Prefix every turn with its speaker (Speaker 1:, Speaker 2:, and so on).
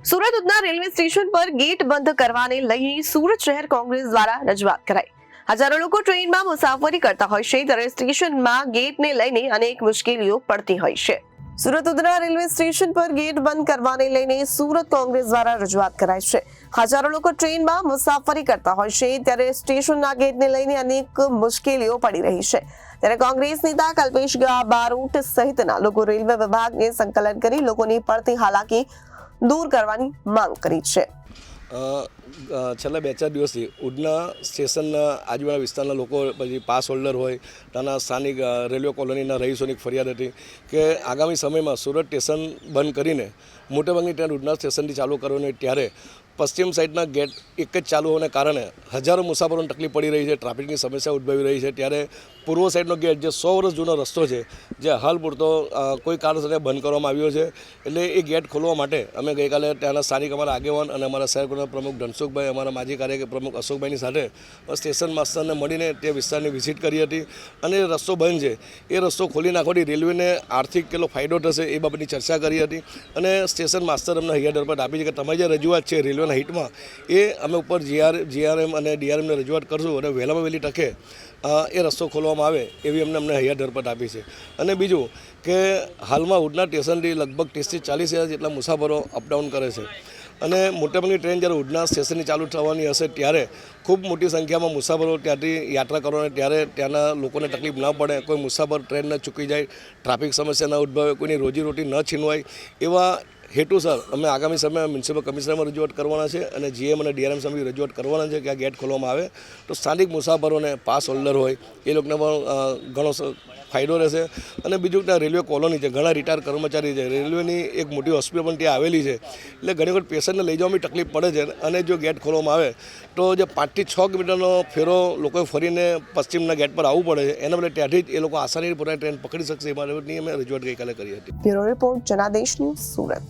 Speaker 1: Surat Udhna railway station પર gate બંધ કરવાને લઈને સુરત શહેર કોંગ્રેસ દ્વારા રજૂઆત કરાઈ। હજારો લોકો ટ્રેનમાં મુસાફરી કરતા હોય છે ત્યારે સ્ટેશનમાં ગેટને લઈને અનેક મુશ્કેલીઓ પડતી હોય છે। સુરત ઉધના રેલવે સ્ટેશન પર ગેટ બંધ કરવાને લઈને સુરત કોંગ્રેસ દ્વારા રજૂઆત કરાઈ છે। હજારો લોકો ટ્રેનમાં મુસાફરી કરતા હોય છે ત્યારે સ્ટેશનના ગેટને લઈને અનેક મુશ્કેલીઓ પડી રહી છે। ત્યારે કોંગ્રેસ નેતા કલ્પેશ બારોટ સહિતના લોકો રેલવે વિભાગને સંકલન કરી લોકોની પડતી હાલાકી દૂર કરવાની માંગ કરી છે।
Speaker 2: છેલ્લા 2-4 દિવસથી ઉધના સ્ટેશનના આજુબાજુના વિસ્તારના લોકો પછી પાસ હોલ્ડર હોય ત્યાંના સ્થાનિક રેલવે કોલોનીના રહીશોની ફરિયાદ હતી કે આગામી સમયમાં સુરત સ્ટેશન બંધ કરીને મોટાભાગની ટ્રેન ઉધના સ્ટેશનથી ચાલુ કરવાની ત્યારે પશ્ચિમ સાઈડના ગેટ એક જ ચાલુ હોવાને કારણે હજારો મુસાફરોને તકલીફ પડી રહી છે, ટ્રાફિકની સમસ્યા ઉદ્ભવી રહી છે। ત્યારે પૂર્વ સાઈડનો ગેટ જે 100 વર્ષ જૂનો રસ્તો છે જે હાલ પૂરતો કોઈ કારણસર બંધ કરવામાં આવ્યો છે, એટલે એ ગેટ ખોલવા માટે અમે ગઈકાલે ત્યાંના સ્થાનિક અમારા આગેવાન અને અમારા શહેર કોંગ્રેસના પ્રમુખ ધનસુખભાઈ, અમારા માજી કાર્યકારી પ્રમુખ અશોકભાઈની સાથે સ્ટેશન માસ્ટરને મળીને તે વિસ્તારની વિઝિટ કરી હતી અને એ રસ્તો બંધ છે એ રસ્તો ખોલી નાખવાથી રેલવેને આર્થિક કેટલો ફાયદો થશે એ બાબતની ચર્ચા કરી હતી અને સ્ટેશન માસ્ટર અમને હૈયા દરપટ આપી છે કે તમારી જે રજૂઆત છે રેલવેના હિટમાં એ અમે ઉપર જીઆરએમ અને ડીઆરએમને રજૂઆત કરશું અને વહેલામાં વહેલી તકે એ રસ્તો ખોલવામાં આવે એવી અમને હૈયા દરપટ આપી છે। અને બીજું કે હાલમાં ઉધના સ્ટેશનથી લગભગ 30 થી 40 હજાર જેટલા મુસાફરો અપડાઉન કરે છે અને મોટાભાગની ટ્રેન જ્યારે ઉધના સ્ટેશનની ચાલુ થવાની હશે ત્યારે ખૂબ મોટી સંખ્યામાં મુસાફરો ત્યાંથી યાત્રા કરવાને ત્યારે ત્યાંના લોકોને તકલીફ ન પડે, કોઈ મુસાફર ટ્રેન ન ચૂકી જાય, ટ્રાફિક સમસ્યા ન ઉદ્ભવે, કોઈની રોજીરોટી ન છીનવાય એવા હેતુસર અમે આગામી સમયમાં મ્યુનિસિપલ કમિશનરમાં રજૂઆત કરવાના છે અને જીએમ અને ડીઆરએમ સામે રજૂઆત કરવાના છે કે આ ગેટ ખોલવામાં આવે તો સ્થાનિક મુસાફરોને પાસ હોલ્ડર હોય એ લોકોને પણ ઘણો ફાયદો રહેશે। અને બીજું ત્યાં રેલવે કોલોની છે, ઘણા રિટાયર કર્મચારી છે, રેલવેની એક મોટી હોસ્પિટલ પણ ત્યાં આવેલી છે, એટલે ઘણી વખત પેશન્ટને લઈ જવામાં તકલીફ પડે છે અને જો ગેટ ખોલવામાં આવે તો જે 5 થી 6 કિલોમીટરનો ફેરો લોકોએ ફરીને પશ્ચિમના ગેટ પર આવવું પડે છે, એના બદલે ત્યાંથી જ એ લોકો આસાનીથી પોતાની ટ્રેન પકડી શકશે એ બાબતની અમે રજૂઆત ગઈકાલે કરી હતી।
Speaker 1: Bureau report Janadesh news Surat.